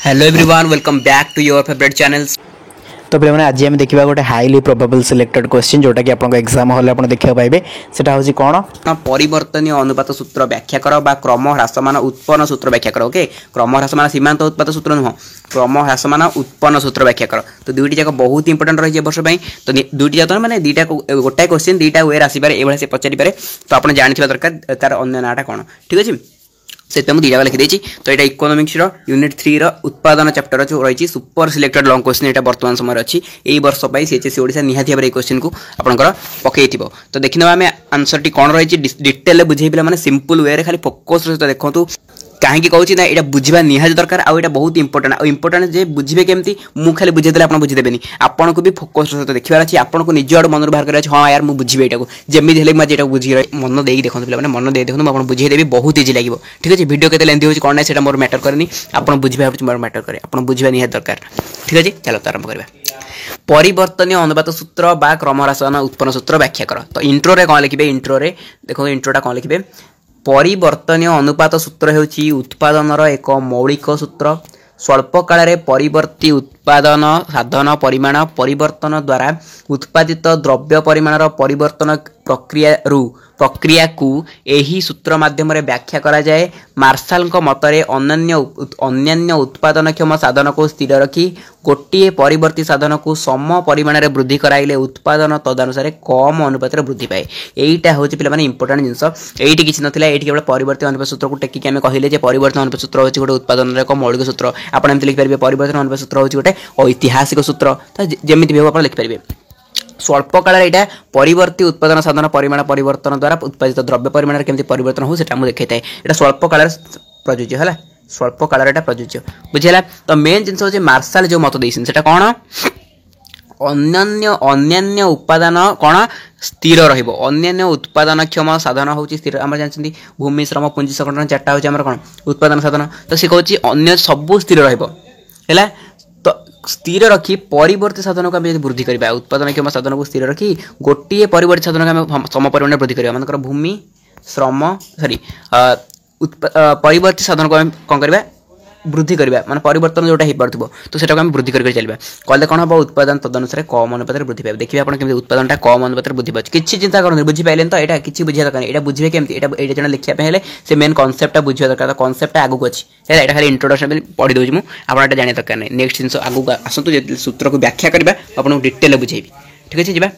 Hello everyone welcome back to your favourite channels. तो पे आज आम देखा गोटे हाईली प्रोबेबल सिलेक्टेड क्वेश्चन जोटा कि आपको एग्जाम हॉल आप देखा पाइबे सेटा होची कोन परिवर्तनीय अनुपात सूत्र व्याख्या कर बा क्रम ह्रासमान उत्पन्न सूत्र व्याख्या कर। ओके, क्रम ह्रासमान सीमांत उत्पात सूत्र नुह, क्रम ह्रासमान उत्पन्न सूत्र व्याख्या कर। तो दुईटी जाक बहुत इंपोर्टेंट रही वर्ष तो दुईटी जाक मैंने दुईटा गोटाए क्वेश्चन दुईटा वे आसपे ये से पचारि पारे। तो आप जानते दरकार तार अन्य नाटा कौन। ठीक अच्छे से दुईटा लिखिदी। तो यहाँ इकोनोमिक्स यूनिट 3 उत्पादन चैप्टर जो रही सुपर सिलेक्टेड लॉन्ग क्वेश्चन यहाँ बर्तमान समय अच्छी यही वर्ष सीएचएससी ओडिशा निहाती भाव क्वेश्चन को आपंकर पकई। तो देखने आम आंसर टी कौन रही डिटेल बुझे पे मैंने सिंपल वे खाली फोकस सहित देखो कहीं कहूँ ना यहाँ बुझा निहाती दरकार आउ यहाँ बहुत इंपोर्टेंट इंपोर्टेंट जे बुझे केमती मु खाली बुझेदेले आप बुझीदेवेनि आपन को भी फोकस सहित देखिबार अच्छी आपन को निज आड़ मन बाहर कर हाँ यार मुझे बुझे यहाँ जमी हेल्ले मुझे बुझी मन दे देखो पे मन दे देखो मुझे बुझेदेवी बहुत इजी लगे। ठीक है, वीडियो केते लेंथी होची कौन ना मोर मैटर करनी आप बुझा मोर मैटर करे आप बुझा निहाती दरकार। ठीक है, चलो तो आरंभ करवा परिवर्तनीय अनुपात सूत्र बा क्रम ह्रासमान उत्पन्न सूत्र व्याख्या कर। तो इंट्रो रे कौन लिखे इंट्रो रे देखो इंट्रोटा कौन लिखे परिवर्तनीय अनुपात सूत्र हेउची उत्पादनर एक मौलिक सूत्र स्वल्प काल परिवर्ती उत्पादन साधन परिमाण परिवर्तन द्वारा उत्पादित द्रव्य परिमाणर परिवर्तन प्रक्रिया को यही सूत्र माध्यम व्याख्या करा जाए। मार्शाल मतरे अन्यान्य उत्पादनक्षम साधन को स्थिर रखी गोटे परिवर्ती साधन को सम परिमाण में वृद्धि कराइले उत्पादन तदनुसार कम अनुपात वृद्धि पाए। यहीटा हूँ पे इंपोर्टेंट जिनस ये किसी ना ये केवल परिवर्तन अनुपात सूत्र को टेकिक आम कहले परिवर्तन अनुपात सूत्र होची गोटे उत्पादन एक मौलिक सूत्र आप लिखिपारे। परिवर्तन अनुपात सूत्र होची गोटे ऐतिहासिक सूत्र तो जमी भी आप लिखिपारे। स्वल्प काल यहाँ परिवर्ती उत्पादन साधन परिमाण परिवर्तन द्वारा उत्पादित द्रव्य परिमाण केमती परिवर्तन हो सेटा मुझे देखा है स्वल्प काल प्रযোज्य है स्वल्प काल प्रযোज्य बुझेगा। तो मेन जिन हूँ मार्शाल जो मत देते कौन अन्यान्य उत्पादन कौन स्थिर रन्यान्य उत्पादनक्षम साधन हूँ स्थिर आम जानते भूमि श्रम पुंजी संगठन चार्टा हूँ कौन उत्पादन साधन। तो सी कहूँ अन्य सबू स्थिर रहा तो स्थिर रखी परिवर्ती साधन को आम वृद्धि करवा उत्पादनक्षम साधन को स्थिर रखी गोटे परिवर्ती साधन को आम सम परिमाण वृद्धि करवा मानकर भूमि श्रम सॉरी परिवर्ती साधन को आम कौन करवा वृद्धि करवा माने परिवर्तन जोटा हो पार्थो तो सेटा आम वृद्धि कर चलवा कहले कौन हम उत्पादन तदनुसार कम अनुपात वृद्धि पाए। देखिए आप उत्पादनटा कम अनुपात वृद्धि पाए किसी चिंता करें बुझीपारे तो यहाँ किसी बुझा दरकार यहाँ बुझे केमती ये जन लिखापी से मेन कनसेप्टा बुझा दरकार। कनसेप्टा आगू अच्छी है यहाँ खाली इंट्रोडक्शन पढ़ी दूसरी मुझे जाना दरकार नहीं नेक्स्ट जिन आगू आसतु सूत्र को व्याख्या करवा आपको डिटेल बुझेबी। ठीक अच्छे जी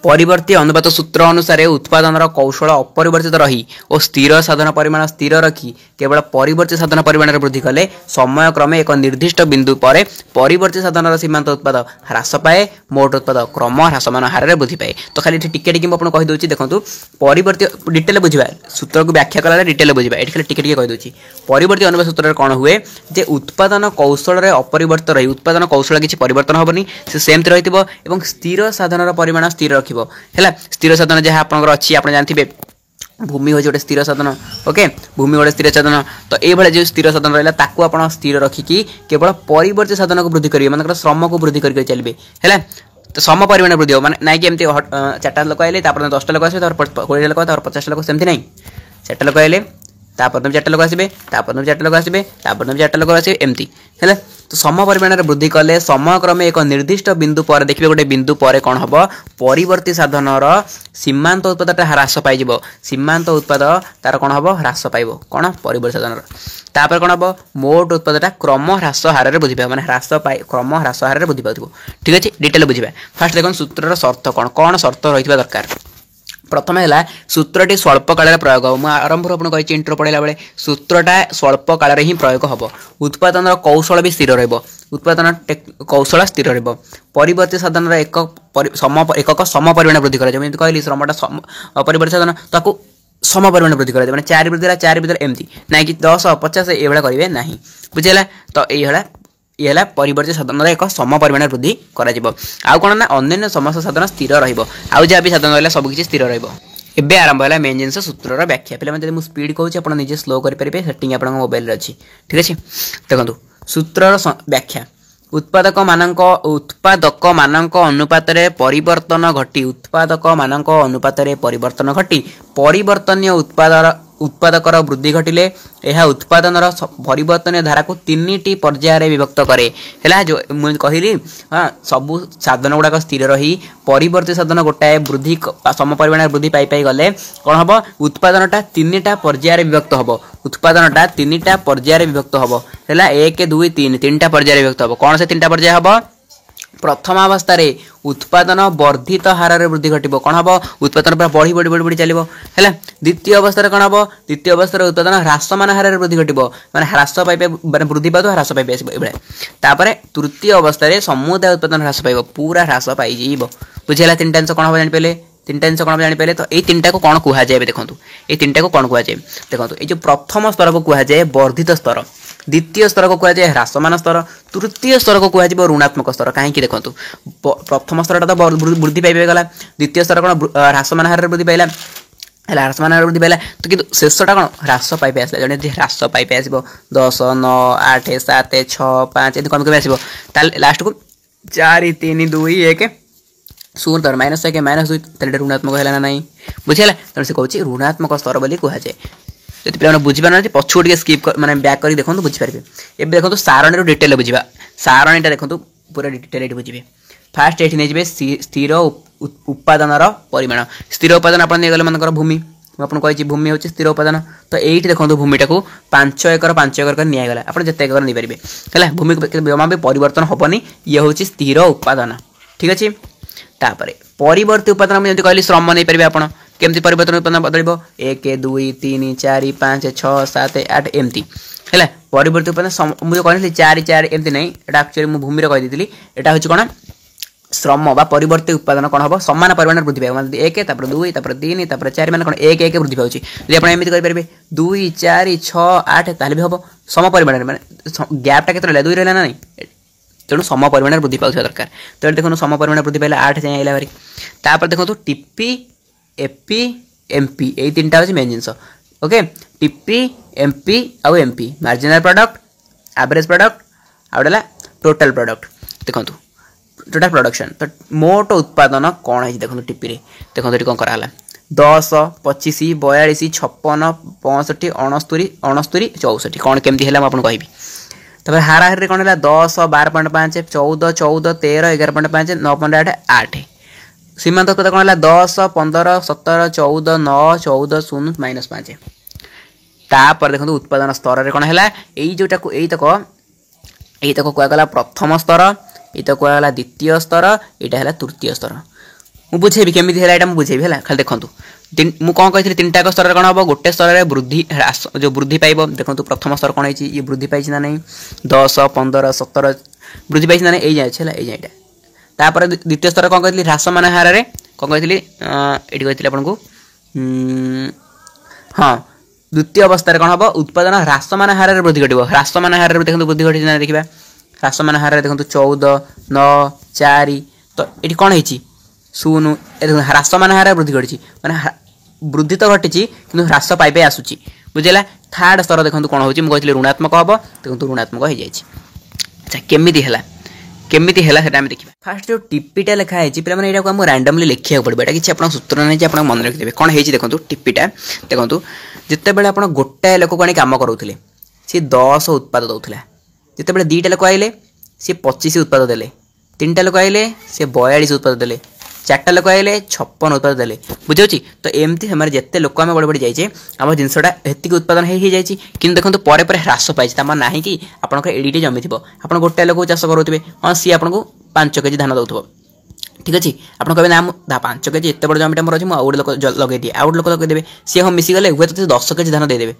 परिवर्ती अनुपात सूत्र अनुसार उत्पादन कौशल अपरिवर्तित रही और स्थिर साधन परिमाण स्थिर रखी केवल परिवर्ती साधन परिमाण वृद्धि कले समय क्रमे एक निर्दिष्ट बिंदु पर परिवर्ती साधन सीमांत उत्पाद ह्रास पाए मोट उत्पाद क्रम ह्रासमान हार में वृद्धि पाए। तो खाली टिके आपको कहीदे देखो परिवर्ती डिटेल बुझा सूत्र को व्याख्या कला डिटेल बुझा ये खाली टिके कहीदे परिवर्ती अनुपात सूत्र कौन हुए जे उत्पादन कौशल अपरिवर्तित रही उत्पादन कौशल किसी परिवर्तन हेनी से सेमती रही स्थिर साधन परिमाण स्थिर रखिबो है स्थिर साधन जहाँ आपंकर अच्छी आप जानते भूमि हो स्थिर साधन। ओके, भूमि गोटे स्थिर साधन तो ये जो स्थिर साधन रहा ताकू आप स्थिर रखिकी केवल परिवर्ती साधन को वृद्धि करेंगे मानक श्रम को वृद्धि करके चलिए है तो सम परिमाण वृद्धि हो माने ना कि एमती 4टा लोक आए 10टा लोक आसे 20 लोक 50 लोक सेमती ना 4टा लोक आए तापर 4टा लोक आसबे तापर 4टा लोक आसबे तापर 4टा लोक आसबे एमती है। तो सम परिमाण में वृद्धि कले समय क्रमे एक निर्दिष्ट बिंदु पर देखिए गोटे बिंदु पर कौन हम परिवर्ती साधनर सीमांत उत्पादटा ह्रास पाई सीमांत उत्पाद तार कौन हम ह्रास पाइब कौन परिवर्ती साधनर तापर कौन हम मोट उत्पादटा क्रम ह्रास हार में वृद्धि पाए मैंने ह्रास क्रम ह्रास हार में वृद्धि पाओ। ठीक अच्छे डिटेल बुझा फास्ट देखो सूत्रर शर्त कौन कौन शर्त रही दरकार। प्रथम है सूत्रटी स्वल्प काल प्रयोग हम आरंभ आपको इंट्रो पढ़ाला बेले सूत्रटा स्वल्प काल ही प्रयोग हम उत्पादन कौशल भी स्थिर उत्पादन कौशल स्थिर परिवर्ती साधन एक सम परिमाण वृद्धि कर कहली श्रमटा परिवर्ती साधन ताकू सम परिमाण वृद्धि कर मैंने 4 वृद्धि 4 भर एमती ना कि 10 50 ये करेंगे ना बुझेगा। तो ये परिवर्ती साधन एक सम परिमाण वृद्धि करा कौन ना अन्य समस्त साधन स्थिर रहा भी साधन रहा सबकि स्थिर रहा। आरंभ है मेन जिन सूत्र व्याख्या पे मुझे स्पीड कहूँ आप निजे स्लो करेंगे सेटिंग आप मोबाइल अच्छी। ठीक अच्छे देखो सूत्र व्याख्या उत्पादक मानक अनुपात परिवर्तन घटी उत्पादक मानक अनुपात परिवर्तन घटी परिवर्तनीय उत्पादकर वृद्धि घटिले यह उत्पादन परिवर्तन धारा को 3टी पर्यायर विभक्त करे है जो मुझे कहली। हाँ सबू साधन गुड़ाक स्थिर रही परिवर्तित साधन गोटाए वृद्धि सम परिमाण वृद्धि पाई गले कौन हम उत्पादनटा 3टा पर्यायर विभक्त हम उत्पादनटा 3टा पर्यायर विभक्त हम है 1 2 3 3टा पर्यायर विभक्त हम कौन से 3टा पर्याय हम प्रथम अवस्था उत्पादन वर्धित हार वृद्धि घटो कौन हम उत्पादन पूरा बढ़ी बढ़ी बढ़ी बढ़ी चलो है। द्वितीय अवस्था कौन हम द्वितीय अवस्था उत्पादन ह्रासमान हार वृद्धि घटो मैंने ह्रास पाइबे वृद्धि पाद ह्रास पाइबे आसपे। तृतीय अवस्था समुदाय उत्पादन ह्रास पाइब पूरा ह्रास पाई बुझेगा। 3टा जिन कौन हम जानीपारे 3टा जिन कौन जानीपारे तो ये 3टा को कौन कहुए देखो ये 3टा को कौन कहुए देखो ये जो प्रथम स्तर को कहुए वर्धित स्तर द्वितीय स्तर को कहुए ह्रासमान स्तर तृतीय स्तर को कहुए ऋणात्मक स्तर कहीं देखो प्रथम स्तर तो वृद्धि पाइगला द्वितीय स्तर कौन ह्रासमान हार वृद्धि पाइला ह्रासमान हार वृद्धि पाइला तो कि शेषटा कौन ह्रास पाई आस जन ह्रास पाई आस 10 9 8 7 6 5 ये कम कमी आसो लास्ट को 4 3 2 1 0 तर -1 -2 ऋणात्मक है ना बुझेगा तेणु से कहूँ ऋणात्मक स्तर बोली कहुए। जब पे बुझीपार ना पछू टे स्किप मैंने बैक कर देखो बुझीपारे ए देखो सारणी डिटेल बुझा सारणीटा देखो पूरा डिटेल बुझे। फास्ट ये नहीं स्थिर उत्पादन परिमाण स्थिर उत्पादन आप नहीं मन भूमि मुझे कही भूमि हूँ स्थिर उत्पादन तो ये देखो भूमिटा को 5 एकर 5 एकर निगला आप जिते एकर नहीं पारे है भूमि जमा भी परिवर्तन हेनी ये हूँ स्थिर उत्पादन ठीक अच्छे। तापर परिवर्ती उत्पादन मुझे कहली श्रम नहीं पारे आप केमती परिवर्तन उत्पादन बदल 1 2 3 4 5 6 7 8 एमती है परिवर्तित उत्पादन मुझे कहनी 4 4 एमती नहीं एटा एक्चुअली मुझे भूमि कही एटा हूँ कौन श्रम बा परिवर्तित उत्पादन कौन हम सामान परिमाण वृद्धि पाइब 1 2 3 4 मैंने कौन 1 1 वृद्धि पाऊँ यदि आप एमती करेंगे 2 4 6 8 ताल भी हम सम परिमाण मैंने गैपटा के 2 रहा ना नहीं तेणु सम परिमाण वृद्धि पाऊँ दरकार तो देखो सम परिमाण वृद्धि पाइला 8 जाए आइला भारी तापर देखो टीपी एपी एमपी ये 3टा हूँ मेन जिनस ओके टीपी एमपी आउ MP marginal product average product outta total product देखो टोटल प्रोडक्शन तो मोट उत्पादन कौन है देखो टीपी देखो ये कौन कराला 10 25 42 56 65 69 69 64 कौन केमती है आपको कहबी। तब हाराहारी कौन है 10 12.5 14 14 13 11.5 9.8 8 सीमांत कथा कौन है 10 15 17 14 9 14 0 -5 तापर देखो उत्पादन स्तर रे कौन है यही जोटा को यही तक कहगला प्रथम स्तर ये तो कहगला द्वितीय स्तर यहाँ है तृतीय स्तर मुझे बुझेबी केमी है यहाँ मुझे बुझेबी है खाली देखो मुझे कौन कही 3टा स्तर कौन हम गोटे स्तर में वृद्धि ह्रास जो वृद्धि पाइब देखो प्रथम स्तर कौन है ये वृद्धि पाई ना नहीं 10 15 17 वृद्धि पाई ना नहीं यही जाए ये तापर द्वितीय स्तर कौन कही ह्रासमान हार में कौन कही ये कही आपको हाँ द्वितीय अवस्था कौन हम उत्पादन ह्रासमान हार में वृद्धि घटो ह्रासमान हार में देखो वृद्धि घटी ना देखा ह्रासमान हार में देखो 14 9 4 तो ये कौन है 0 ह्रासमान हार वृद्धि घटी मैंने वृद्धि तो घटी कि ह्रास पाई आसूची बुझेगा। थर्ड स्तर देखो कौन हो कहते ऋणात्मक हम देखो ऋणात्मक हो जाए। अच्छा केमिति है देखा फास्ट जो टीपीटा लिखाई पे मैंने यहाँ को रैंडमली लिखा पड़ो यहाँ किसी आप सूत्र नहीं आप मन रखिए कौन है देखो टीपीटा देखो जिते बड़े आप गोटाए लोक को कम करोले सी 10 उत्पाद दौला जिते बड़े 2टा लोक आइले सी 25 उत्पाद देले 3टा लोक आइले सी 42 उत्पाद देले 4टा लोक आइले 56 उत्पाद देले बुझे तो एमती हमारे जिते लोक आम बढ़ी बढ़ी जाइए आम जिनसा एतिक उत्पादन हो जाए कि देखो पर ह्रास पाई ना कि आपंकर एडिटे जमी थो आप गोटाए लोक चाष करोगे हाँ सी आपको 5 केजी धान दौथ ठीक अच्छे आप कहे ना 5 केजी एत बड़ जमीटा मोर अच्छे मुझे आउट लोक लगे दिए आउट लोक लगेदेवे सी हम मिसीगले हुए तो 10 केजी धान देदेवे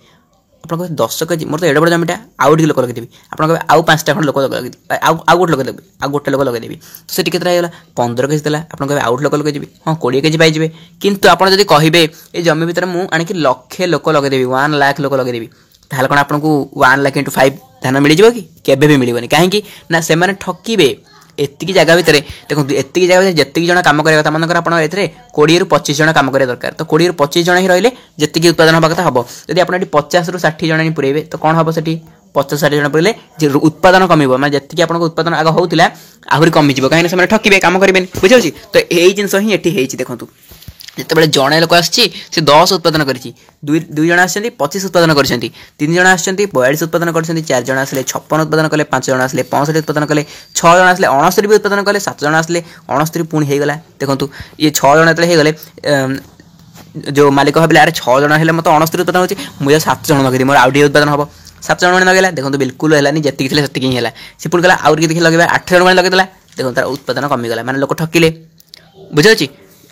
आप कहे 10 केजी मोर तो एडे बड़ जमीटा आउट लोक लगेदेवी आप कहे आउ 5टा खंड लोक आउ गोटे लगे आउ गोटे लोक लगेदेवी तो से केतला 15 केजी देला आप कहे आउट लोक लगे 20 केजी पाइबे किंतु आप कहे ये जमी भितर मुझे आणिक लक्षे लोक लगेदेवी 1 लाख लोक लगेदेवी ताहले कौन आपको 1 लाख × 5 धान मिल जाए कि केबे भी मिलबनी कहीं ना से ठकिबे एतिकी जगह भितर देखो एतिकी जगह जितकी जन कम करा कथा मनकर आप 20 ରୁ 25 जन कम करा दरकार तो 20 ରୁ 25 जन ही रहिले जितकी उत्पादन हवा कथा हम जब आप 50 ରୁ 60 जन पुरेबे तो कौन हम से 50 60 जन पुरले उत्पादन कमिब मैं जी आप उत्पादन आग होता आहरी कमिज कहीं ठकिबे कम करेंगे बुझे तो यही जिन ही ये देखो ଯେତେବେଳେ ଜଣେ ଲୋକ ଆସିଛି ସେ 10 ଉତ୍ପାଦନ କରିଛି, ଦୁଇ ଜଣ ଆସିଛନ୍ତି 25 ଉତ୍ପାଦନ କରିଛନ୍ତି, 3 ଜଣ ଆସିଛନ୍ତି 42 ଉତ୍ପାଦନ କରିଛନ୍ତି, 4 ଜଣ ଆସିଲେ 56 ଉତ୍ପାଦନ କଲେ, 5 ଜଣ ଆସିଲେ 65 ଉତ୍ପାଦନ କଲେ, 6 ଜଣ ଆସିଲେ 69 ବି ଉତ୍ପାଦନ କଲେ, 7 ଜଣ ଆସିଲେ 69 ପୁଣି ହେଇଗଲା। ଦେଖନ୍ତୁ ଇଏ 6 ଜଣ ଯେତେବେଳେ ହେଇଗଲେ ଯେଉଁ ମାଲିକ ଭାବିଲେ ଆରେ 6 ଜଣ ହେଲେ ମୋତେ 69 ଉତ୍ପାଦନ ହେଉଛି, ମୁଁ 7 ଜଣ ଲଗେଇଦି ମୋର ଆଉ ଟିକେ ଉତ୍ପାଦନ ହେବ। 7 ଜଣ ମାନେ ଲଗେଇଲା, ଦେଖନ୍ତୁ ବିଲକୁଲ ହେଲାନି, ଯେତିକି ଥିଲେ ସେତିକି ହିଁ ହେଲା। ସେ ପୁଣି ଗଲା ଆହୁରି କିଛି ଲଗେଇବା, 8 ଜଣ ମାନେ ଲଗେଇଦେଲା, ଦେଖନ୍ତୁ ତାର ଉତ୍ପାଦନ କମିଗଲା, ମାନେ ଲୋକ ଠକିଲେ। ବୁଝିପାରୁଛି?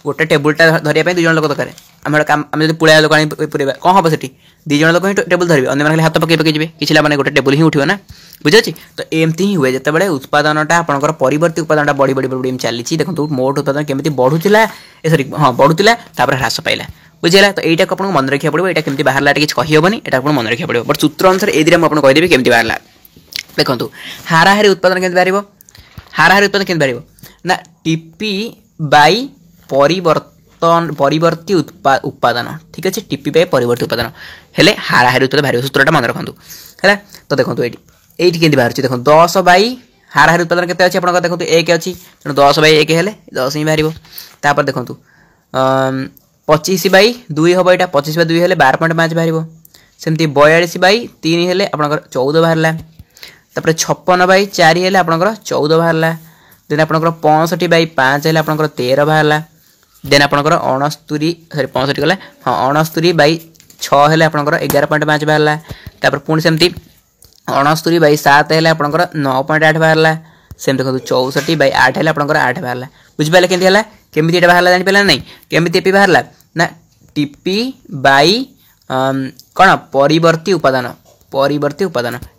ଗୋଟେ ଟେବୁଲଟା ଧରିବା ପାଇଁ 2 ଜଣ ଲୋକ ଦରକାର। ଆମେ ଯଦି ପୁଳାଏ ଲୋକ ଆଣି ପୁରେଇବା କ'ଣ ହେବ ସେଠି? 2 ଜଣ ଲୋକ ହିଁ ଟେବୁଲ ଧରିବେ, ଅନ୍ୟମାନେ ଖାଲି ହାତ ପକେଇ ଯିବେ, କିଛି ଲାଭ ନାହିଁ, ଗୋଟେ ଟେବୁଲ ହିଁ ଉଠିବ ନା। ବୁଝିପାରୁଛି? ତ ଏମିତି ହିଁ ହୁଏ ଯେତେବେଳେ ଉତ୍ପାଦନଟା ଆପଣଙ୍କର ପରବର୍ତ୍ତୀ ଉତ୍ପାଦନଟା ବଢ଼ି ଏମିତି ଚାଲିଛି। ଦେଖନ୍ତୁ ମୋଟ ଉତ୍ପାଦନ କେମିତି ବଢ଼ୁଥିଲା, ବଢ଼ୁଥିଲା ତାପରେ ହ୍ରାସ ପାଇଲା। ବୁଝିଲା? ତ ଏଇଟାକୁ ଆପଣଙ୍କୁ ମନେ ରଖିବାକୁ ପଡ଼ିବ। ଏଇଟା କେମିତି ବାହାରିଲା ଏଇଟା କିଛି କହିହେବନି, ଏଇଟା ଆପଣଙ୍କୁ ମନେ ରଖିବାକୁ ପଡ଼ିବ। ବଟ୍ ସୂତ୍ର ଅନୁସାରେ ଏଇ ଦିଟା ମୁଁ ଆପଣଙ୍କୁ କହିଦେବି କେମିତି ବାହାରିଲା। ଦେଖନ୍ତୁ ହାରାହାରି ଉତ୍ପାଦନ କେମିତି ବାହାରିବ? ହାରାହାରି ଉତ୍ପାଦନ କେମିତି ବାହାରିବ ନା ଟିପି ବାଇ ପରିବର୍ତ୍ତୀ ଉତ୍ପାଦନ। ଠିକ୍ ଅଛି, ଟିପି ବାଇ ପରିବର୍ତ୍ତୀ ଉତ୍ପାଦନ ହେଲେ ହାରାହାରି ଉତ୍ପାଦନ ବାହାରିବ। ସୂତ୍ରଟା ମନେ ରଖନ୍ତୁ ହେଲା। ତ ଦେଖନ୍ତୁ ଏଇଠି କେମିତି ବାହାରୁଛି, ଦେଖନ୍ତୁ 10 ବାଇ ହାରାହାରି ଉତ୍ପାଦନ କେତେ ଅଛି ଆପଣଙ୍କର? ଦେଖନ୍ତୁ 1 ଅଛି, ତେଣୁ 10 ବାଇ 1 ହେଲେ 10 ହିଁ ବାହାରିବ। ତାପରେ ଦେଖନ୍ତୁ 25 ବାଇ 2 ହେବ, ଏଇଟା 25 ବାଇ 2 ହେଲେ 12.5 ବାହାରିବ। ସେମିତି 42 ବାଇ 3 ହେଲେ ଆପଣଙ୍କର 14 ବାହାରିଲା। ତାପରେ 56 ବାଇ 4 ହେଲେ ଆପଣଙ୍କର 14 ବାହାରିଲା। ଦେନ୍ ଆପଣଙ୍କର 65 ବାଇ 5 ହେଲେ ଆପଣଙ୍କର 13 ବାହାରିଲା। ଦେନ୍ ଆପଣଙ୍କର 65 ଗଲା, 69 ବାଇ 6 ହେଲେ ଆପଣଙ୍କର 11.5 ବାହାରିଲା। ତାପରେ ପୁଣି ସେମିତି 69 ବାଇ 7 ହେଲେ ଆପଣଙ୍କର 9.8 ବାହାରିଲା। ସେମିତି ଦେଖନ୍ତୁ 64 ବାଇ 8 ହେଲେ ଆପଣଙ୍କର 8 ବାହାରିଲା। ବୁଝିପାରିଲେ କେମିତି ହେଲା? କେମିତି ଏଇଟା ବାହାରିଲା ଜାଣିପାରିଲେ ନାହିଁ? କେମିତି ଏପି ବାହାରିଲା ନା ଟିପି ବାଇ କ'ଣ ପରିବର୍ତ୍ତୀ ଉପାଦାନ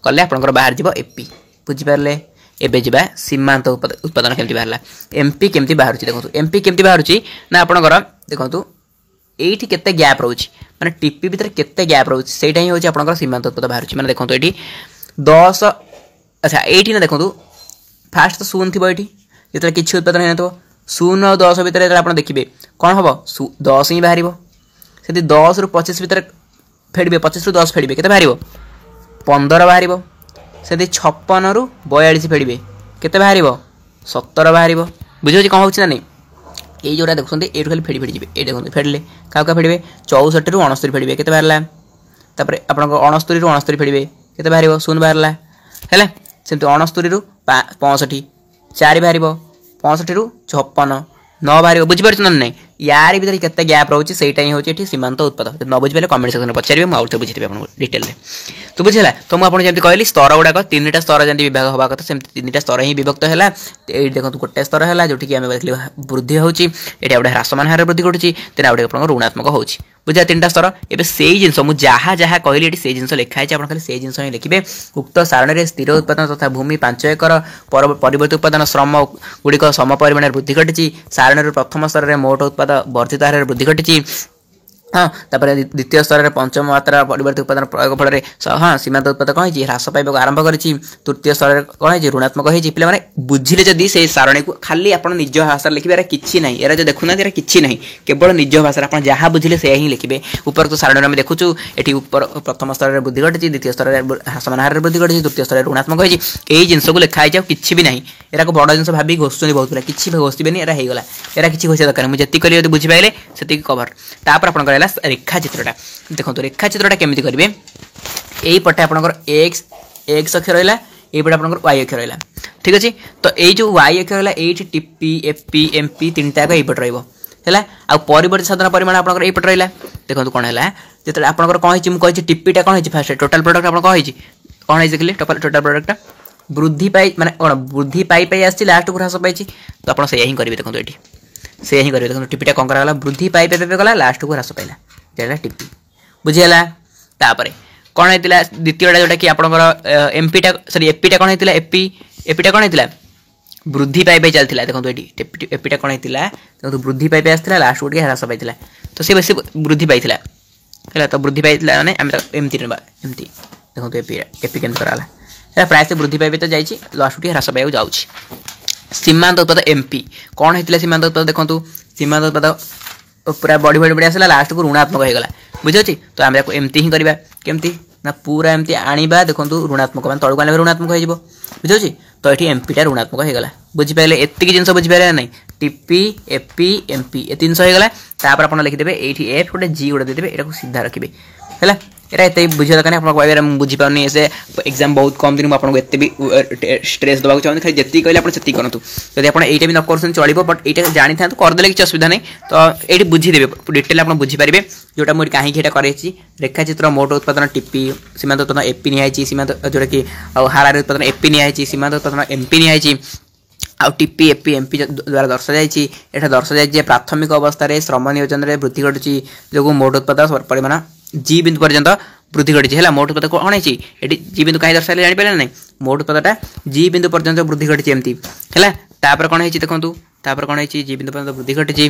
କଲେ ଆପଣଙ୍କର ବାହାରିଯିବ ଏପି। ବୁଝିପାରିଲେ? ଏବେ ଯିବା ସୀମାନ୍ତ ଉତ୍ପାଦନ କେମିତି ବାହାରିଲା, ଏମ୍ପି କେମିତି ବାହାରୁଛି। ଦେଖନ୍ତୁ ଏମ୍ପି କେମିତି ବାହାରୁଛି ନା ଆପଣଙ୍କର ଦେଖନ୍ତୁ এইটি কেতে গ্যাপ রয়েছে মানে টিপি ভিতরে কেতে গ্যাপ রয়েছে সেইটা হি হচ্ছে আপনার সীমান্ত উৎপাদ বাহারুଛି মানে দেখুন এটি 10 আচ্ছা এইটি না দেখুন ফার্স্ট তো শূন্য থিব এটি যেতে কিছু উৎপাদন হয়ে নথিব 0 আর 10 ভিতরে যেতে আপনার দেখবে কোণ হব 10 হি বাহার সেটি 10 রু 25 ভিতরে ফেড়বে 25 রু 10 ফেড়বে কেতে বাহার 15 বাহার সেটি 56 রু 42 ফেড়বে কেতে বাহার 17 বাহার বুঝিপারছি কম হচ্ছে না নেই এই যেটা দেখুন এইটু খালি ফেড়ি ফেড়ি যাবে এই দেখুন ফেড়লে কাউকে ফেড়বে 64 রু 69 ফেড়বে কেতে বাহারা তারপরে আপনার 69 রু 69 ফেড়বে কেতে বাহার 0 বাহারা হ্যাঁ সেমতি 69 রু 65 4 বাহার 65 রু 56 9 বাহার বুঝিপারছেন না নাই यार ভিতরে কেতে গ্যাপ রয়েছে সেইটা হি হচ্ছে এটি সীমান্ত উৎপাদ ন বুঝিপারে কমেন্ট সেকশনে পচারিবে মু আউথে বুঝিদেবি আপনার ডিটেলরে তো বুঝিলা তো মু আপনার যেমন কহিলি স্তর গুড়াক তিনটা স্তর যেমন বিভাগ হওয়া কথা সেমতি তিনটা স্তর হি বিভক্ত হল এই দেখুন গোটে স্তর হল যেটিকি আমি দেখলি বৃদ্ধি হচ্ছে এটি গোটে হ্রাসমান হারে বৃদ্ধি ঘটুଛି তেনা গোটে আপনার ঋণাত্মক হচ্ছে বুঝা তিনটা স্তর এবে সেই জিনিস মু যাহা যাহা কহিলি এটি সেই জিনিস লেখা হয়েছে আপনার খালি সেই জিনিস হি লিখবে উক্ত সারণীরে স্থির উৎপাদন তথা ভূমি 5 একর পরবর্তী উৎপাদন শ্রম গুড়িক সম পরিমাণের বৃদ্ধি ঘটিছি সারণীর প্রথম স্তরের মোট উৎপাদন ବର୍ଦ୍ଧିତ ହାରରେ ବୃଦ୍ଧି ଘଟିଛି ହଁ ତାପରେ ଦ୍ୱିତୀୟ ସ୍ତରରେ ପଞ୍ଚମ ମାତ୍ରା ପରିବର୍ତ୍ତୀ ଉତ୍ପାଦନ ପ୍ରୟୋଗ ଫଳରେ ହଁ ସୀମାନ୍ତ ଉତ୍ପାଦ କ'ଣ ହେଇଛି ହ୍ରାସ ପାଇବାକୁ ଆରମ୍ଭ କରିଛି ତୃତୀୟ ସ୍ତରରେ କ'ଣ ହେଇଛି ଋଣାତ୍ମକ ହେଇଛି ପିଲାମାନେ ବୁଝିଲେ ଯଦି ସେଇ ସାରଣୀକୁ ଖାଲି ଆପଣ ନିଜ ଭାଷାରେ ଲିଖିବେ ଏରା କିଛି ନାହିଁ ଏରା ଯଦି ଦେଖୁନାହାନ୍ତି ଏରା କିଛି ନାହିଁ କେବଳ ନିଜ ଭାଷାରେ ଆପଣ ଯାହା ବୁଝିଲେ ସେୟା ହିଁ ଲେଖିବେ ଉପରୋକ୍ତ ସାରଣୀରେ ଆମେ ଦେଖୁଛୁ ଏଠି ପ୍ରଥମ ସ୍ତରରେ ବୃଦ୍ଧି ଘଟିଛି ଦ୍ୱିତୀୟ ସ୍ତରରେ ହ୍ରାସମାନ ହାରରେ ବୃଦ୍ଧି ଘଟିଛି ତୃତୀୟ ସ୍ତରରେ ଋଣାତ୍ମକ ହେଇଛି ଏଇ ଜିନିଷକୁ ଲେଖା ହେଇଛି ଆଉ କିଛି ବି ନାହିଁ ଏରାକୁ ବଡ଼ ଜିନିଷ ଭାବି ଘୋଷୁଛନ୍ତି ବହୁତ ପିଲା କିଛି ଘୋଷିବେନି ଏରା ହେଇଗଲା ଏରା କିଛି ଘୋଷିବା ଦରକାର ମୁଁ ଯେତିକି କଲି ଯଦି ବୁଝିପାଇଲେ ସେତିକି କଭର ତାପରେ ଆପଣଙ୍କର ହେଲା ରେଖାଚିତ୍ରଟା ଦେଖନ୍ତୁ ରେଖାଚିତ୍ରଟା କେମିତି କରିବେ এইপটে আপনার এক্স অক্ষ রহলা এইপটে আপনার ওয়াই অক্ষ রহলা ঠিক আছে তো এই যে ওয়াই অক্ষ রহলা এইটি টিপি এপি এমপি তিনটাক এইপটে রহব হ্যাঁ আর পরবর্তী সাধন পরিমাণ আপনার এইপটে রহলা দেখুন কোণ হল যেত আপনার কম হয়েছে মুঝে টিপিটা কম হয়েছে ফার্স্ট টোটাল প্রোডক্ট আপনার কম হয়েছে কম হয়েছে দেখলে টোটাল প্রোডক্টটা বৃদ্ধি পাই মানে কোণ বৃদ্ধি পাই পাই আসছে লাস্টକୁ হ্রাস পাইছি তো আপনার সেয়া হি করবে দেখুন এটি সেয়া হি করবে দেখুন টিপিটা কম করা বৃদ্ধি পাই পাই পাই গলা লাস্টକୁ হ্রাস পাইলা যেটা টিপি বুঝিগলা তাপরে কোণ হয়েছিল দ্বিতীয়টা যেটা কি আপনার এমপিটা সরি এপিটা কোণ হয়েছিল এপিটা কোণ হয়েছিল বৃদ্ধি পাই পাই চালিଥିଲା দেখুন এটি এপিটা কোণ হয়েছিল দেখুন বৃদ্ধি পাই পাই আসছিল লাস্টକୁ টিকে হ্রাস পাইଥିଲା তো সে বেশি বৃদ্ধি পাইଥିଲା হল তো বৃদ্ধি পাইଥିଲା মানে আমি এমতি নেবা এমতি দেখুন এপি কেমতি করা এটা প্রায় সে বৃদ্ধি পাই পাই তো যাইছি লাস্টକୁ টিকে হ্রাস পাইବାକୁ যাଉଛି সীমান্ত উৎপাদ এমপি কোণ হয়েছিল সীমান্ত উৎপাদ দেখুন সীমান্ত উৎপাদ पूरा बढ़ी बढ़ी बढ़ी आसला लास्ट को ऋणात्मक होगा बुझे तो आम एमती ही करवा केमती ना पूरा एमती आनिबा देखो ऋणात्मक मैं तलू आने ऋणात्मक हो बुझे तो ये एमपीटा ऋणात्मक होगा बुझिपारे एतिक जिन बुझिपारे ना टीपी एपी एमपी ए 3 होगा तापर आप लिखिदेवे ये एफ गोटे जी गोटे देदेवे यहाँ सीधा रखिए है एटा एत बुझा दरकार आप कह बुझीपारे से एग्जाम बहुत कम दिन आपको एत भी स्ट्रेस देवाक चाहूँ खाली जी कहले आप से करूँ जब आप ये भी न कर चलो बट ये जानी था करदे किसी असुविधा नहीं तो ये बुझीदेवे डिटेल आप बुझीपारे जोटा मुझे कहीं कर रेखाचित्र मोट उत्पादन टीपी सीमांत उत्पादन एपी निहाई सीमांत जोटा कि हाराहारी उत्पादन एपी निहाई सीमांत उत्पादन एमपी निहाई आउ टीपी एपी एमपी द्वारा दर्शाई दर्शाई प्राथमिक अवस्था श्रम नियोजन में वृद्धि घटुची जो मोट उत्पादन परिमाण जी बिंदु पर्यंत वृद्धि घटी है मोट उत्पाद कौन है जी बिंदु कहीं दर्शाइले जानीपारे ना मोट उत्पादटा जी बिंदु पर्यंत वृद्धि घटी एमती है तापर कौन है देखो तापर कौन है जी बिंदु पर्यंत वृद्धि घटी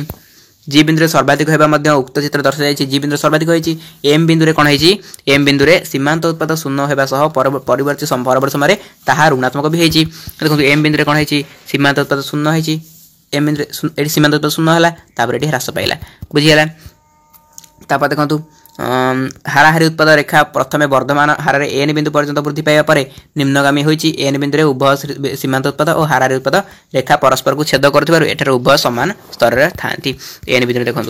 जी बिंदु सर्वाधिक होगा उक्त चित्र दर्शाई जी बिंदु सर्वाधिक होती एम बिंदु कौन है एम बिंदु सीमांत उत्पाद शून्य होगा परवर्ती समय ताहा ऋणात्मक भी होती देखो एम बिंदु कौन है सीमांत उत्पाद शून्य होती एम बिंदु सीमांत उत्पाद शून्य है ये ह्रास पाइला बुझीगला तापर देखो हाराहारी उत्पाद रेखा प्रथम वर्धमान हार एन बिंदु पर्यंत वृद्धि पाइबा निम्नगामी होती एन बिंदु उभय सीमांत उत्पाद और हाराहारी उत्पाद रेखा परस्पर को छेद कर उभय सामान स्तर में था एन बिंदु देखो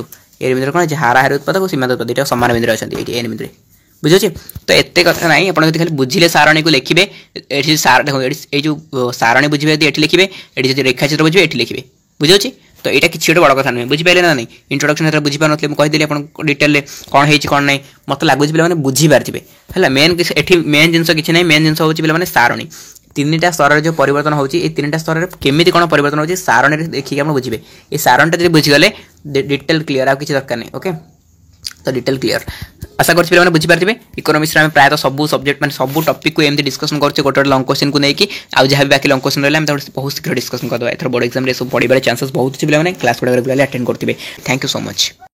एन बिंदु कौन हाराहारी उत्पाद और सीमांत उत्पाद ये सामान बिंदु अच्छा एन बिंदु बुझे तो एत कथा ना आप खाली बुझे सारणी को लिखे ये देखो ये जो सारणी बुझे ये लिखे ये रेखाचित्र बुझे ये लिखे बुझे तो यहाँ किसी गोटे बड़ कथा नुहे बुझीपारे ना नहीं इंट्रोडक्शन बुझीपार नी मुझे कहीदेली आपको डिटेल कौन है कौन ना मत लगुच पे बुझीपारे है मेन मेन जिन किसी ना मेन जिन हूँ पे सारणी तीन स्तर जो परिवर्तन होती तीन स्तर में केमी कौन परिवर्तन होती सारणी देखिए आप बुझे ये सारणीटा जब बुझीगले डिटेल क्लीयर आ किसी दरकार नहीं ओके तो डिटेल क्लीयर आशा करछि पे बुझीपारे इकोनोमिक्स में प्रायतः सब सब्जेक्ट मैंने सब टॉपिक को एमती डिस्कसन करछे गोटे लॉन्ग क्वेश्चन को लेकिन आउ जहाँ भी बाकी लॉन्ग क्वेश्चन रहा बहुत शीघ्र डिस्कसन करदे बोर्ड एग्जाम सब पढ़ार चांसेस बहुत अच्छे पे क्लास गुड़ा रेगुलरली अटेंड करते थैंक यू सो मच।